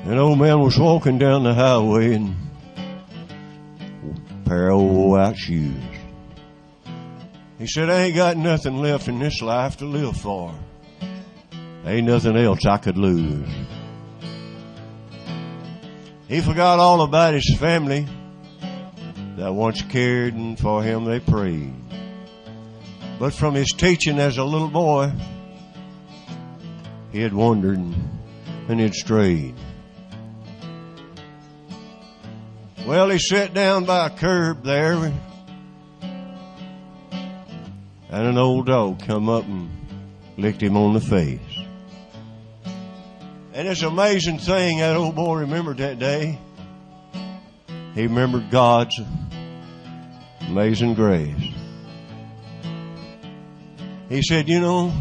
An old man was walking down the highway in a pair of old white shoes. He said, I ain't got nothing left in this life to live for. Ain't nothing else I could lose. He forgot all about his family that once cared, and for him they prayed. But from his teaching as a little boy, he had wandered and he had strayed. Well, he sat down by a curb there, and an old dog come up and licked him on the face. And it's an amazing thing that old boy remembered that day. He remembered God's amazing grace. He said, you know,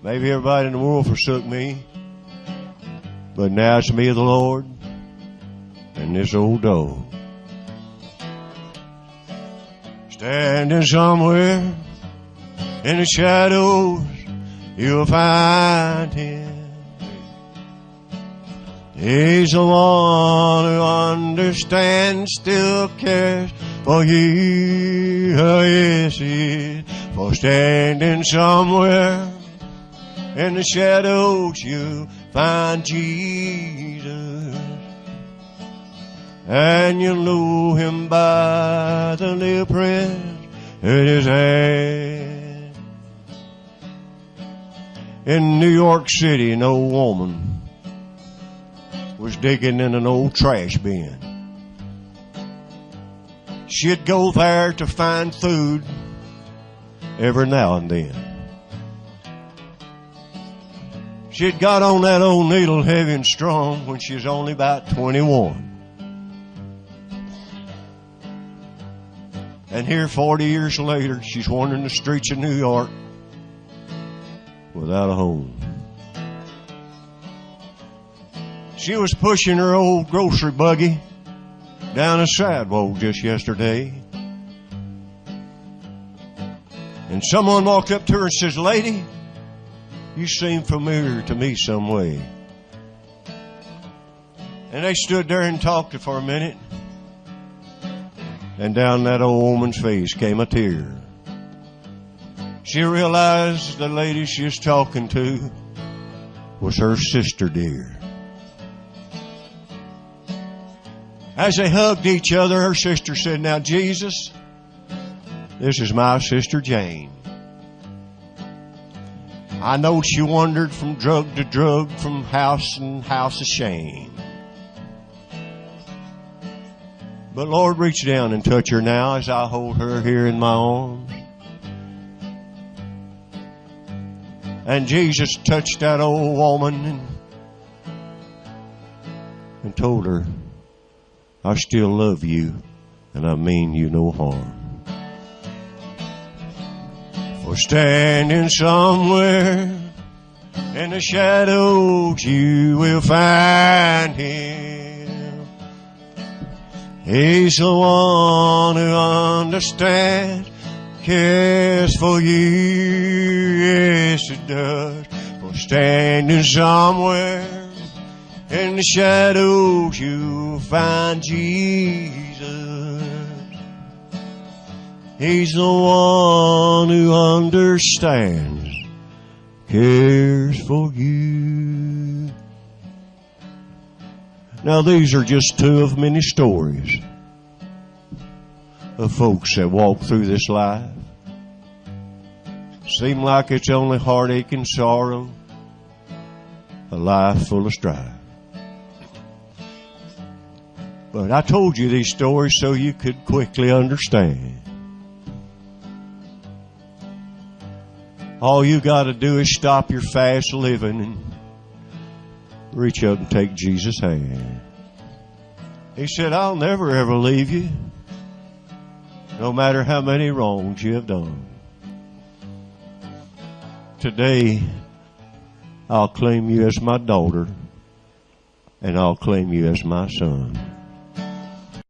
maybe everybody in the world forsook me, but now it's me, the Lord, and this old dog. Standing somewhere in the shadows, you'll find him. He's the one who understands, still cares for you. Oh, yes, he is. For standing somewhere in the shadows, you'll find Jesus. And you'll know him by the little print in his hand. In New York City, an old woman was digging in an old trash bin. She'd go there to find food every now and then. She'd got on that old needle heavy and strong when she was only about 21. And here 40 years later, she's wandering the streets of New York without a home. She was pushing her old grocery buggy down a sidewalk just yesterday. And someone walked up to her and says, Lady, you seem familiar to me some way. And they stood there and talked for a minute. And down that old woman's face came a tear. She realized the lady she was talking to was her sister dear. As they hugged each other, her sister said, now, Jesus, this is my sister Jane. I know she wandered from drug to drug, from house and house of shame. But Lord, reach down and touch her now as I hold her here in my arms. And Jesus touched that old woman and told her, I still love you, and I mean you no harm. For standing somewhere in the shadows, you will find him. He's the one who understands, cares for you. Yes, it does. For standing somewhere in the shadows, you'll find Jesus. He's the one who understands, cares for you. Now, these are just two of many stories of folks that walk through this life. Seem like it's only heartache and sorrow, a life full of strife. But I told you these stories so you could quickly understand. All you got to do is stop your fast living and reach up and take Jesus' hand. He said, I'll never ever leave you, no matter how many wrongs you have done. Today, I'll claim you as my daughter, and I'll claim you as my son.